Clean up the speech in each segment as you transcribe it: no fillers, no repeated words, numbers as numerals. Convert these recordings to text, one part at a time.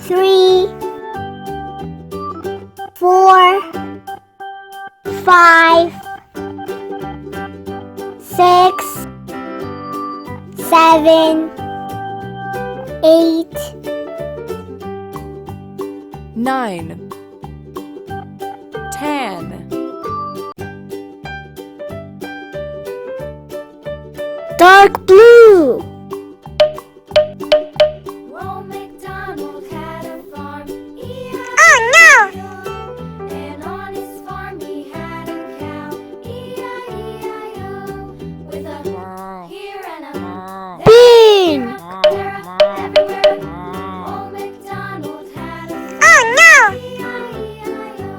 3, 4, 5, 6, 7, 8, 9, 10. dark blue. Old MacDonald had a farm, Oh no! and on his farm he had a cow, E-I-E-I-O, with a here and a Bean. there, everywhere. Old MacDonald had a farm, Oh no! E-I-E-I-O.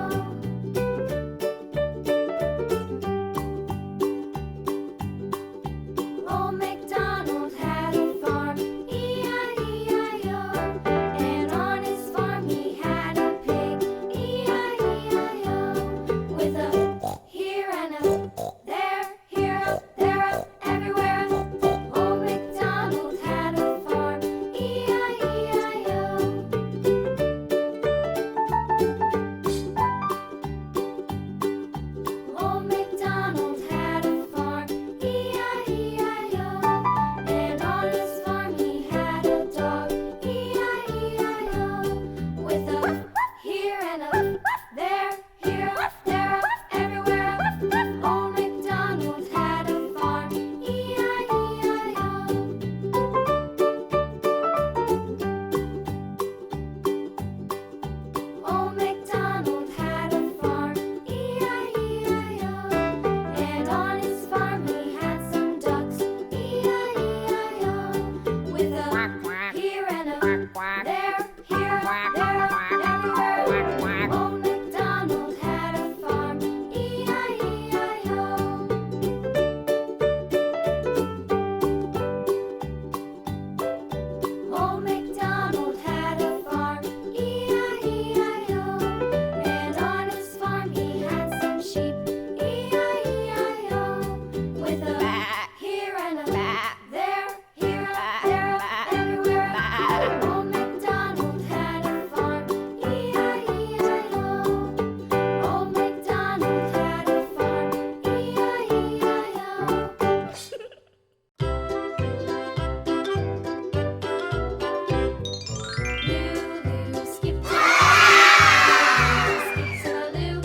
Old MacDonald had a farm, E-I-E-I-O, and on his farm he had a pig, E-I-E-I-O, with a here and a there, everywhere. Old MacDonald had a farm, E-I-E-I-O. Old MacDonald had a farm, E-I-E-I-O, and on his farm he had a dog, E-I-E-I-O, with a here and a there, everywhere. Old MacDonald had a farm, E-I-E-I-O. Old MacDonald had a farm, E-I-E-I-O, and on his farm he had some ducks, E-I-E-I-O, with a here and a there, everywhere. Old MacDonald had a farm, E-I-E-I-O. Old MacDonald had a farm, E-I-E-I-O, and on his farm he had some sheep, E-I-E-I-O, with a here and a there, everywhere. Old MacDonald had a farm, E-I-E-I-O. Old MacDonald had a farm, E-I-E-I-O. Lulu, skip to my Lou,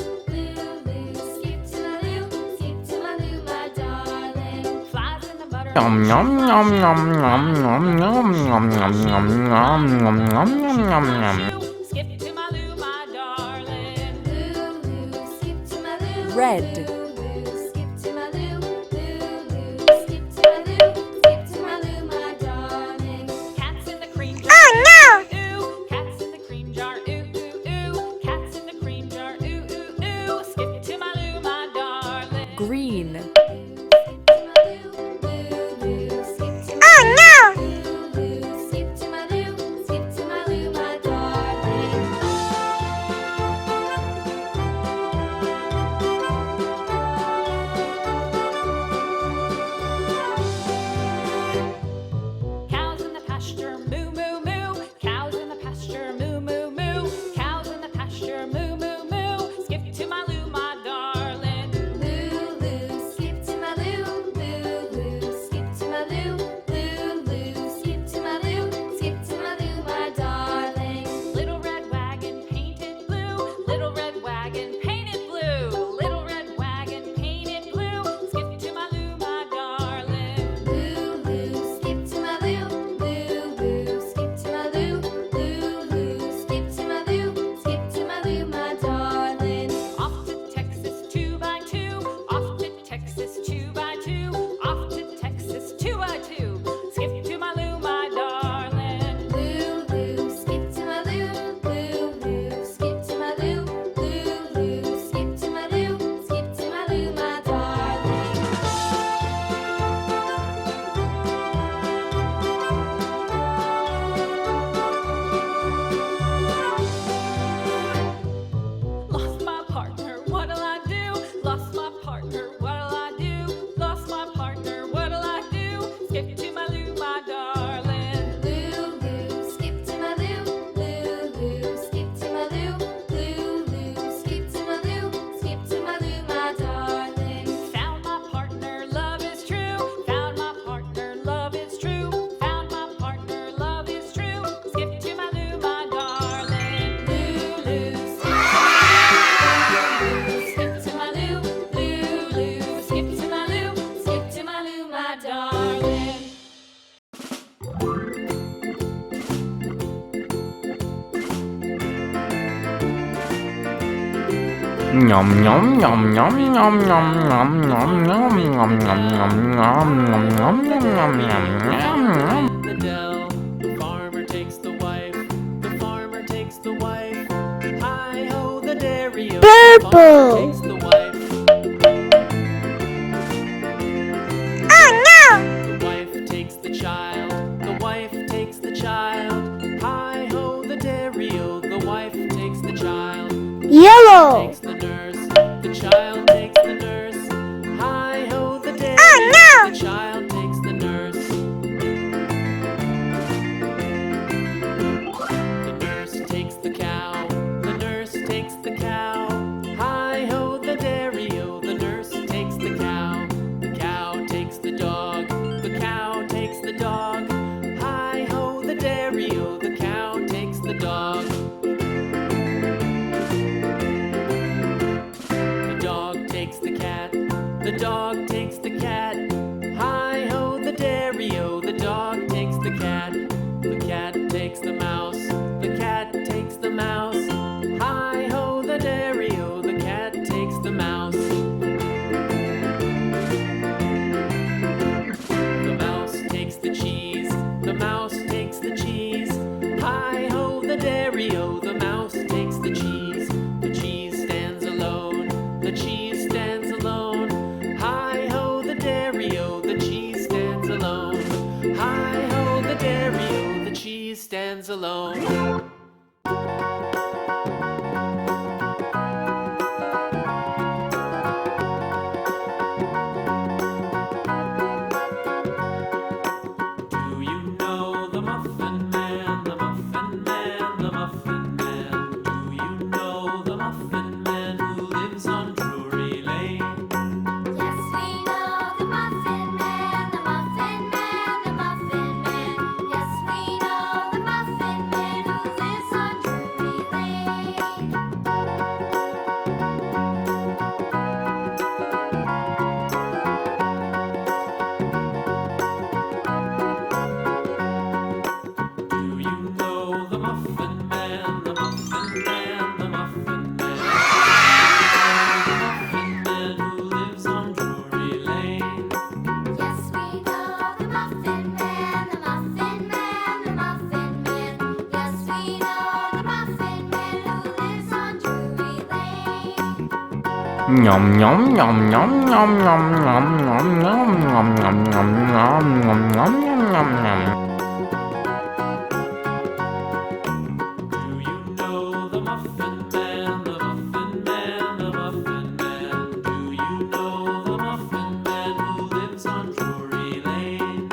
skip to my Lou, skip to my Lou, my darling. Flies in the butter. Yum yum yum yum yum yum yum yum yum yum yum yum yum yum yum. Skip to my Lou, my darling. Lulu, skip to my Lou. Red. Lulu, skip to my Lou. Lulu, skip to my Lou. Skip to my Lou, my darling. Cats in the cream jar. Oh no! Ooh, cats in the cream jar. Ooh, ooh, ooh. Cats in the cream jar. Ooh, ooh, ooh. Skip to my Lou, my darling. Green. Skip to my Lou. Lulu, skip to my Oh no! Lulu, skip to my Lou. Skip to my Lou, my darling. Yum yum yum yum yum yum yum yum yum yum yum yum yum yum yum yum yum yum. In the dell, the farmer takes the wife. The farmer takes the wife. Hi ho, the dairy-o. The Purple. farmer takes the wife. Oh no! The wife takes the child. The wife takes the child. Hi ho, the dairy-o. The wife takes the child. Yellow. Takes the nurse. The child takes the nurse. Hi ho, the dairy-o. Oh no! The child takes the nurse. The nurse takes the cow. The nurse takes the cow. Hi ho, the dairy-o. The nurse takes the cow. The cow takes the dog. The cow takes the dog. Hi ho, the dairy-o. The cow takes the dog. The dog takes the cat. The dog takes the cat. Hi ho, the dairy-o. The dog takes the cat. The cat takes the mouse. The cat takes the mouse. Hi ho, the dairy-o. The cat takes the mouse. The mouse takes the cheese. The mouse takes the cheese. Hi ho, the dairy-o. The mouse takes the cheese. The cheese stands alone. The cheese stands alone. Hi ho, the dairy-o. The cheese stands alone. Hi ho, the dairy-o. The cheese stands alone. Do you know the Muffin Man, the Muffin Man, the Muffin Man? Do you know the Muffin Man who lives on Drury Lane? Yes, we know the Muffin Man, the Muffin Man, the Muffin Man. Yes, we know the Muffin Man who lives on Drury Lane. Do you know the Muffin Man, the Muffin Man, the Muffin Man? The Muffin Man who lives on Drury Lane. Yes, we know the Muffin Man, the Muffin Man, the Muffin Man. Yes, we know the Muffin Man who lives on Drury Lane. Yum yum yum yum yum yum yum yum yum yum yum yum yum yum yum yum yum. Do you know the Muffin Man, the Muffin Man, the Muffin Man? Do you know the Muffin Man who lives on Drury Lane?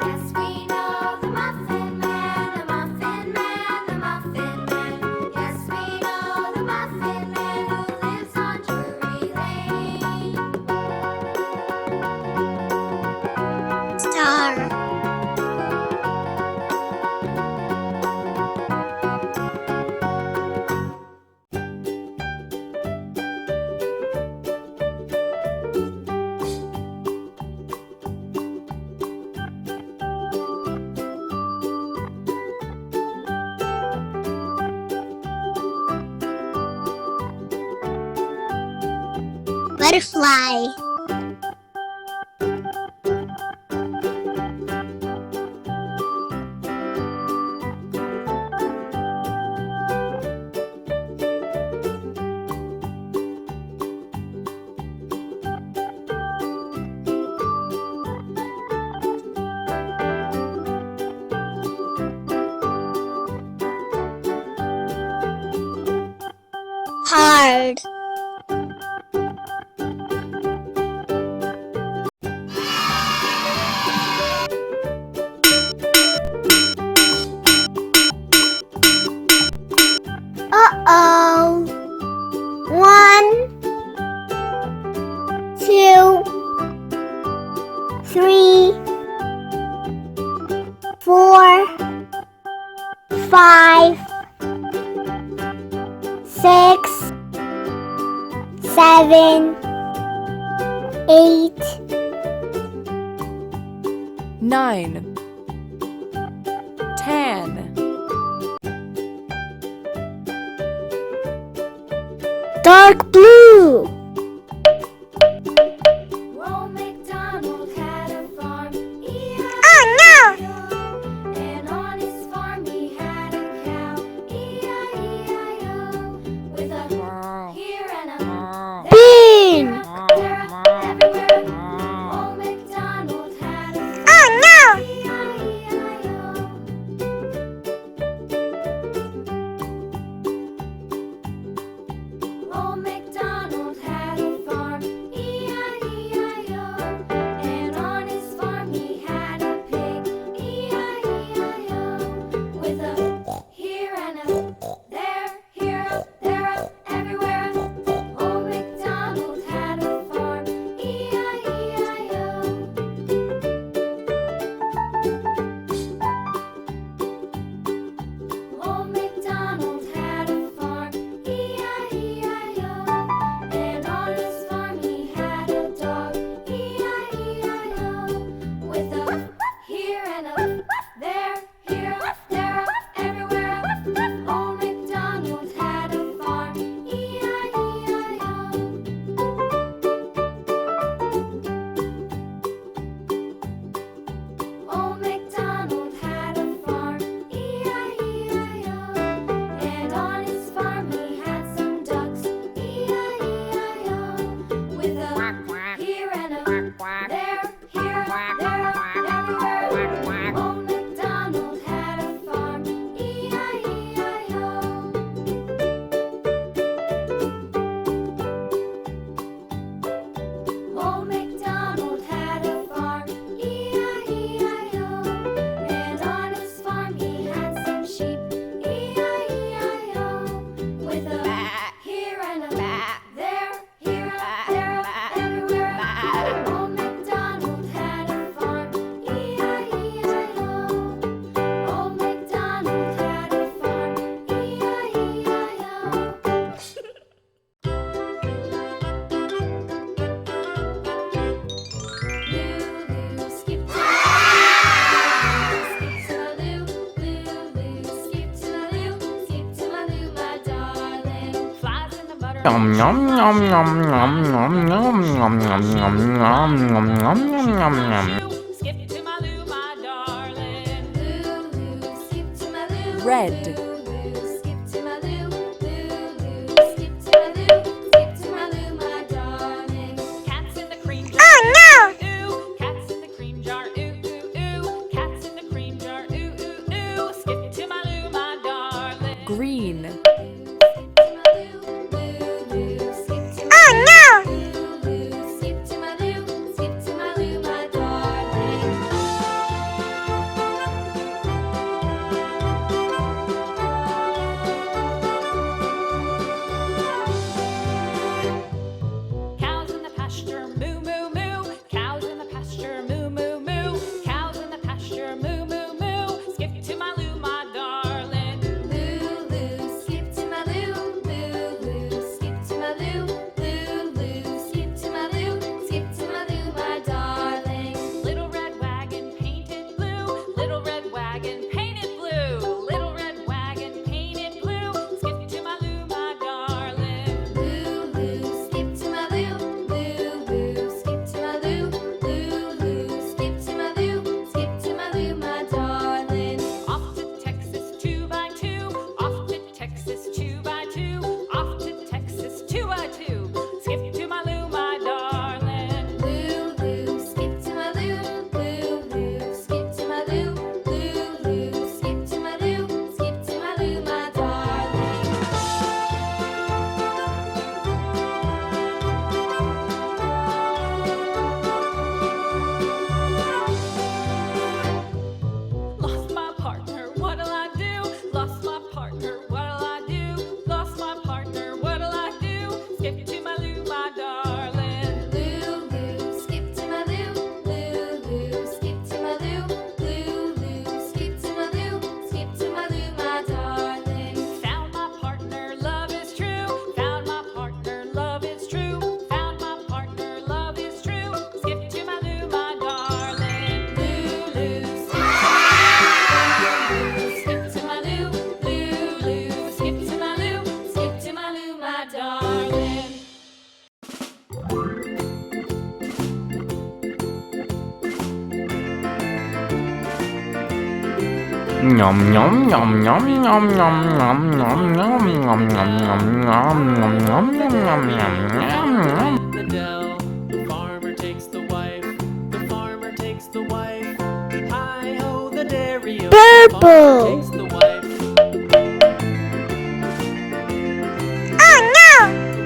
Yes, we know the Muffin Man, the Muffin Man, the Muffin Man. Yes, we know the Muffin Man who lives on Drury Lane. Star. Butterfly. Hard. Uh-oh. 1, 2, 3, 4, 5, 6, 7, 8, 9, 10, Dark blue. Old MacDonald had a farm, Oh no! E-I-E-I-O. And on his farm he had a cow, E-I-E-I-O. With a here and a Bean. there, everywhere. Old MacDonald had a Oh no! E-I-E-I-O. Old MacDonald had a farm, E-I-E-I-O. And on his farm he had a pig, E-I-E-I-O. With a here and a there, here, there, everywhere. Old MacDonald had a farm, E-I-E-I-O. Old MacDonald had a farm, E-I-E-I-O. And on his farm he had a dog, E-I-E-I-O. With a here and a there, here, there, everywhere. Old MacDonald had a farm, E-I-E-I-O. Old MacDonald had a farm, E-I-E-I-O. And on his farm he had some ducks, E-I-E-I-O. With a here and a there, here, there, everywhere. Old MacDonald had a farm, E-I-E-I-O. Old MacDonald had a farm, E-I-E-I-O. And on his farm he had some sheep, E-I-E-I-O. With a here and a there, here, there, everywhere. Old MacDonald had a farm, E-I-E-I-O. Old MacDonald had a farm, E-I-E-I-O. Lulu, skip to my Lou, Lulu, skip to my Lou, skip to my Lou, my darling. Flies in the butter. Yum yum yum yum yum yum yum yum yum yum yum yum yum yum yum. Skip to my Lou, my darling. Lulu, skip to my Lou. Red. Lulu, skip to my Lou. Lulu, skip to my Lou. Skip to my Lou, my darling. Cats in the cream jar. Oh no! Ooh, cats in the cream jar. Ooh, ooh, ooh. Cats in the cream jar. Ooh, ooh, ooh. Skip to my Lou, my darling. Green. Oh no! Skip to my Lou, skip to my Lou, my darling. Cows in the pasture, moo, moo, moo. Cows in the pasture, moo, moo, moo. Cows in the pasture, moo, moo, moo. Skip to my Lou, my darling. Lulu, skip Yum yum yum yum yum yum yum yum yum yum yum yum yum yum yum yum yum yum. In the dell, the farmer takes the wife. The farmer takes the wife. Hi ho, the dairy-o. The farmer Purple. takes the wife. Oh no!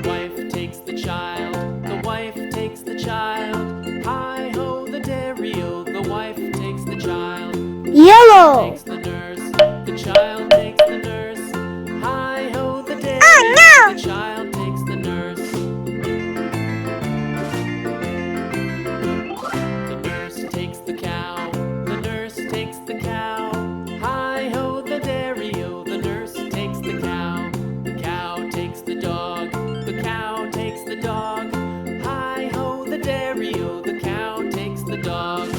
The wife takes the child. The wife takes the child. Hi ho, the dairy-o. The wife takes the child. Yellow. Takes the nurse. The child takes the nurse. Hi ho, the dairy. Oh no! The child takes the nurse. The nurse takes the cow. The nurse takes the cow. Hi ho, the dairy-o. The nurse takes the cow. The cow takes the dog. The cow takes the dog. Hi ho, the dairy-o. The cow takes the dog.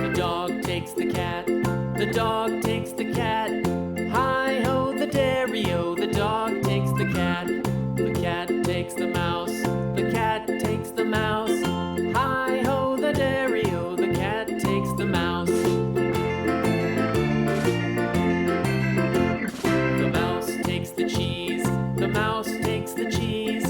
The dog takes the cat. The dog takes the cat. Hi ho, the dairy-o. The dog takes the cat. The cat takes the mouse. The cat takes the mouse. Hi ho, the dairy-o. The cat takes the mouse. The mouse takes the cheese. The mouse takes the cheese.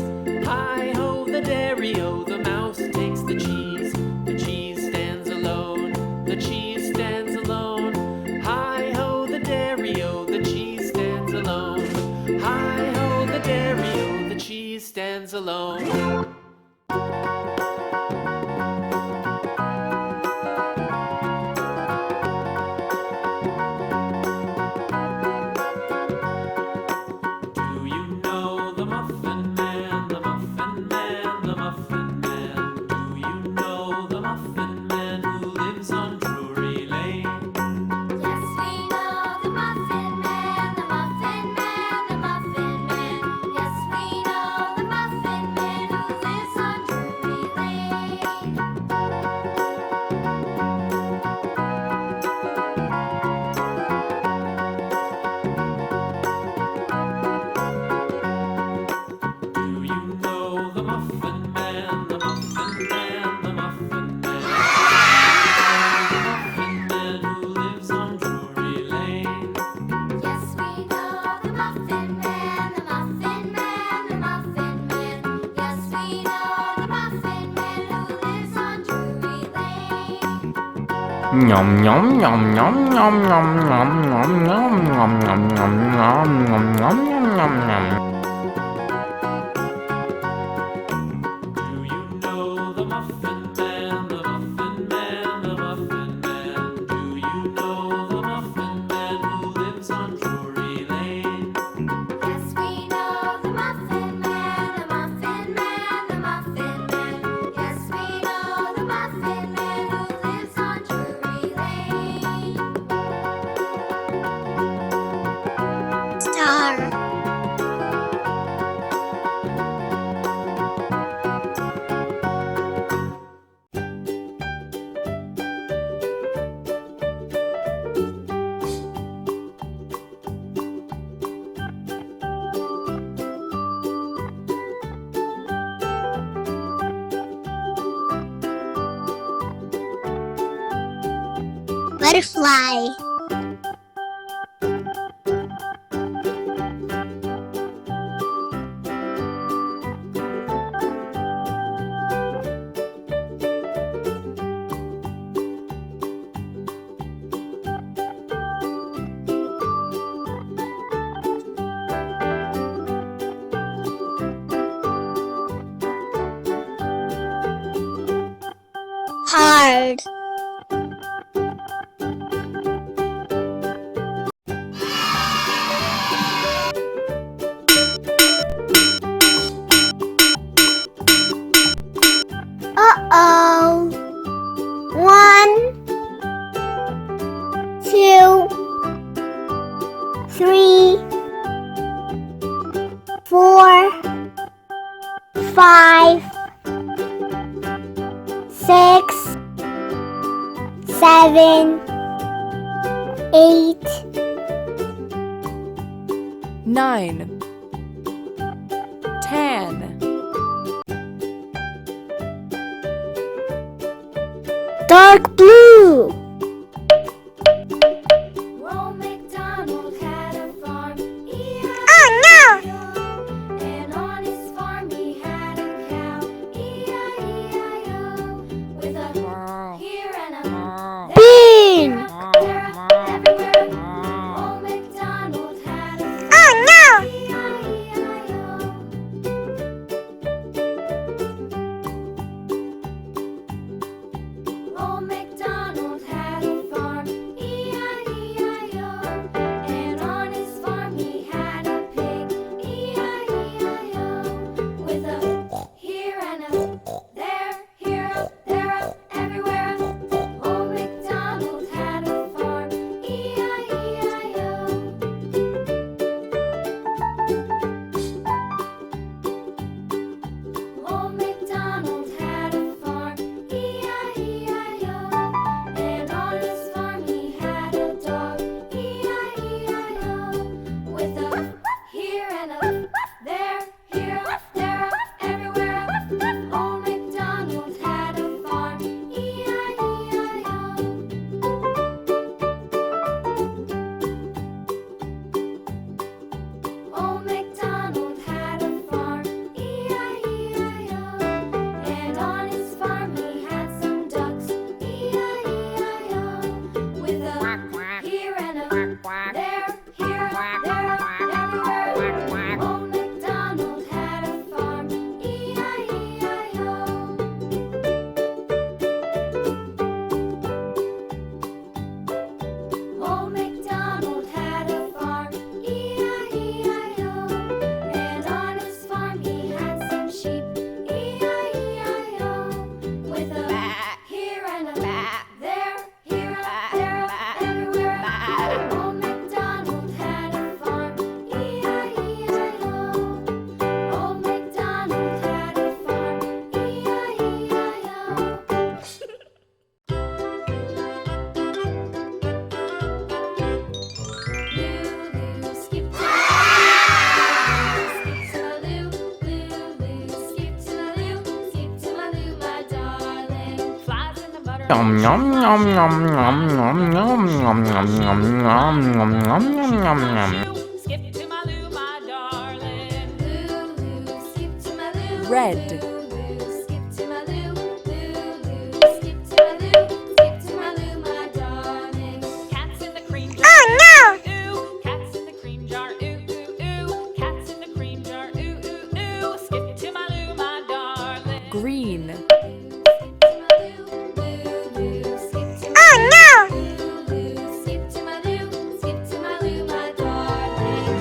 Hi ho, the dairy-o. The mouse takes the cheese. The cheese stands alone. The cheese stands alone. Hi ho, the dairy-o. The cheese stands alone. Hi ho, the dairy-o. The cheese stands alone. Do you know the Muffin Man, the Muffin Man, the Muffin Man? Do you know the Muffin Man who lives on Drury Lane? Yes, we know the Muffin Man, the Muffin Man, the Muffin Man. Yes, we know the Muffin Man who lives on Drury Lane. Do you know the Muffin Man, the Muffin Man, the Muffin Man? The Muffin Man who lives on Drury Lane. Yes, we know the Muffin Man, the Muffin Man, the Muffin Man. Yes, we know the Muffin Man who lives on Drury Lane. Yum yum yum yum yum yum yum yum yum yum yum yum yum yum yum yum yum. Do you know the Muffin Man, the Muffin Man, the Muffin Man? Do you know the Muffin Man who lives on Drury Lane? Yes, we know the Muffin Man, the Muffin Man, the Muffin Man. Yes, we know the Muffin Man who lives on Drury Lane. Star. Butterfly. Hard. Uh-oh. 1, 2, 3, 4, 5, 6, 7, 8, 9, 10, dark blue. Old MacDonald had a farm, Oh no! E-I-E-I-O. And on his farm he had a cow, E-I-E-I-O. With a here and a Bean. there, everywhere. Old MacDonald had a Oh no! E-I-E-I-O. Old MacDonald had a farm, E-I-E-I-O. And on his farm he had a pig, E-I-E-I-O. With a here and a there, here, there, everywhere. Old MacDonald had a farm, E-I-E-I-O. Old MacDonald had a farm, E-I-E-I-O. And on his farm he had a dog, E-I-E-I-O. With a here and a there, here, there, everywhere. Old MacDonald had a farm, E-I-E-I-O. Old MacDonald had a farm, E-I-E-I-O. And on his farm he had some ducks, E-I-E-I-O. With a here and a there, here, there, everywhere. Old MacDonald had a farm, E-I-E-I-O. Old MacDonald had a farm, E-I-E-I-O. And on his farm he had some sheep, E-I-E-I-O. With a here and a there, here, there, everywhere. Old MacDonald had a farm, E-I-E-I-O. Old MacDonald had a farm, E-I-E-I-O. Lulu, skip to my Lou, Lulu, skip to my Lou, skip to my Lou, my darling. Flies in the butter. Yum yum yum yum yum yum yum yum yum yum yum yum yum yum yum. Skip to my Lou, my darling. Lulu, skip to my Lou. Red. Lulu, skip to my Lou. Lulu, skip to my Lou. Skip to my Lou, my darling. Cats in the cream jar. Oh no! Ooh, cats in the cream jar. Ooh, ooh, ooh. Cats in the cream jar. Ooh, ooh, ooh. Skip to my Lou, my darling. Green. Oh no! Skip to my Lou, skip to my Lou, my darling.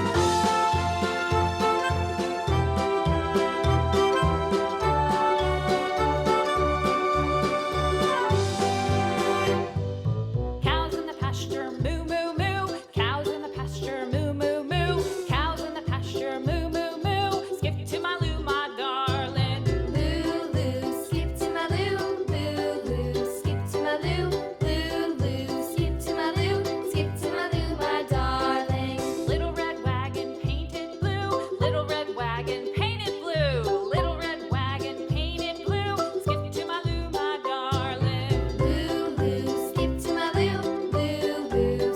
Cows in the pasture, moo, moo, moo. Cows in the pasture, moo, moo, moo. Cows in the pasture, moo, moo, moo. Skip to my Lou, my darling. Lulu, skip to my Lou. Lulu, skip to my Lou. Lulu, skip to my Lou. Skip to my Lou, my darling. Little red wagon painted blue. Little red wagon painted blue. Little red wagon painted blue. Skip to my Lou, my darling. Lulu, skip to my Lou. Lulu,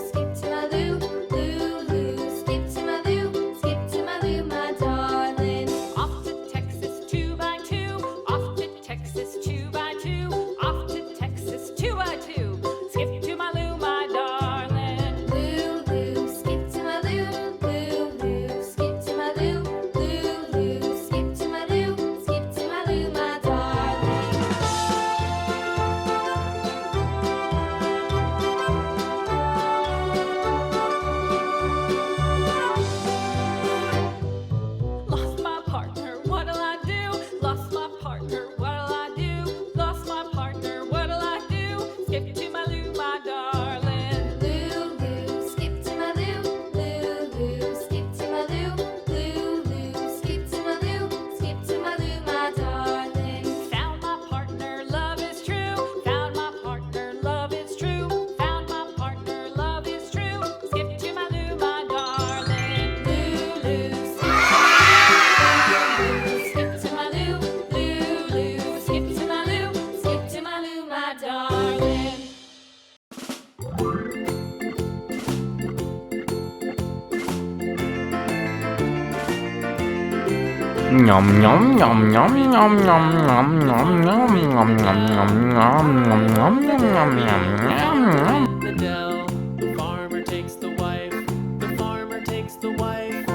Yum yum yum yum yum yum yum yum yum yum yum yum yum yum yum yum yum yum. In the dell, the farmer takes the wife. The farmer takes the wife.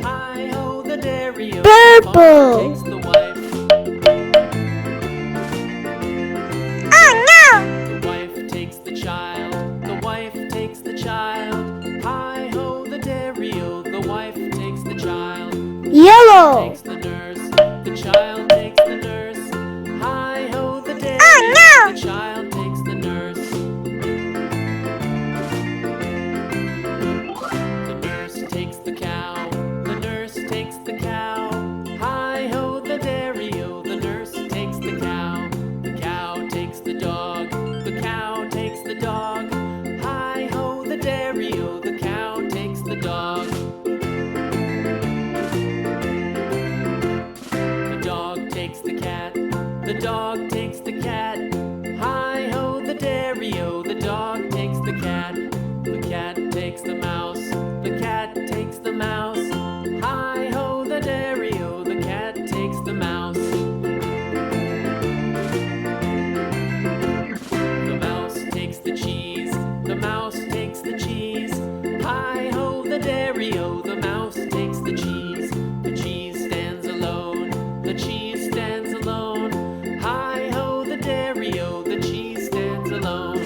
Hi ho, the dairy-o. The Purple. farmer takes the wife. Oh no! The wife takes the child. The wife takes the child. Hi ho, the dairy-o. The wife takes the child. Yellow. Takes the nurse. The child takes the nurse. Hi ho, the dairy. Oh no! The child takes the nurse. The nurse takes the cow. The nurse takes the cow. Hi ho, the dairy-o. The nurse takes the cow. The cow takes the dog. The cow takes the dog. Hi ho, the dairy-o. The cow takes the dog. The dog takes the cat. The dog takes the cat. Hi ho, the dairy-o. The dog takes the cat. The cat takes the mouse. The cat takes the mouse. Hi ho, the dairy-o. The cat takes the mouse. The mouse takes the cheese. The mouse takes the cheese. Hi ho, the dairy-o. The mouse takes the cheese. The cheese stands alone. The cheese stands alone. Hi ho, the dairy-o. The cheese stands alone.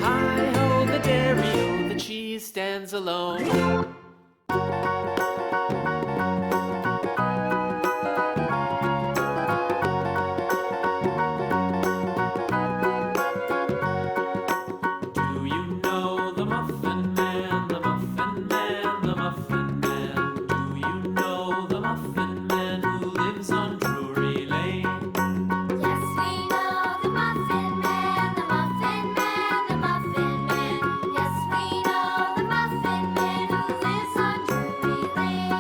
Hi ho, the dairy-o. The cheese stands alone. Do you know the Muffin Man, the Muffin Man, the Muffin Man? Do you know the Muffin Man who lives on Drury Lane? Yes, we know the Muffin Man, the Muffin Man, the Muffin Man. Yes, we know the Muffin Man who lives on Drury Lane.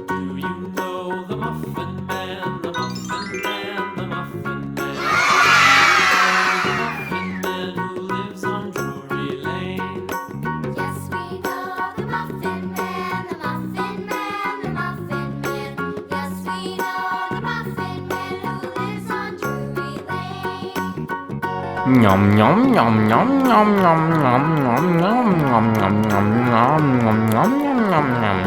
Do you know the Muffin Man, the Muffin Man, the Muffin Man? The Muffin Man who lives on Drury Lane. Yes, we know the Muffin Man, the Muffin Man, the Muffin Man. Yes, we know the Muffin Man who lives on Drury Lane. Yum yum yum yum yum yum yum yum yum yum yum yum yum yum yum yum yum.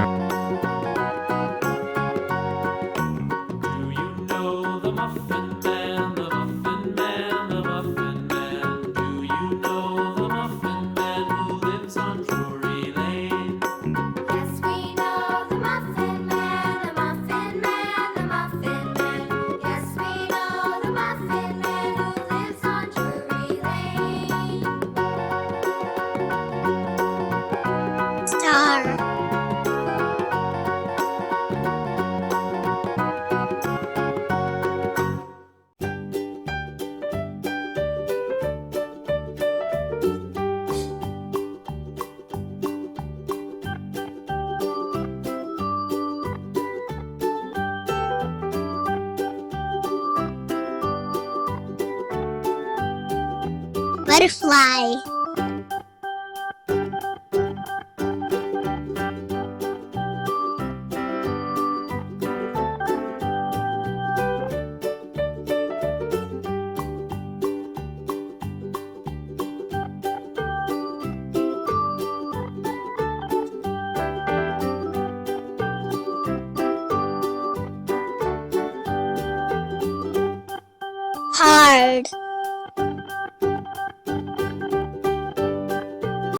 Do you know the Muffin Man, the Muffin Man, the Muffin Man? Do you know the Muffin Man who lives on Drury Lane? Yes, we know the Muffin Man, the Muffin Man, the Muffin Man. Yes, we know the Muffin Man who lives on Drury Lane. Star. Butterfly. Hard.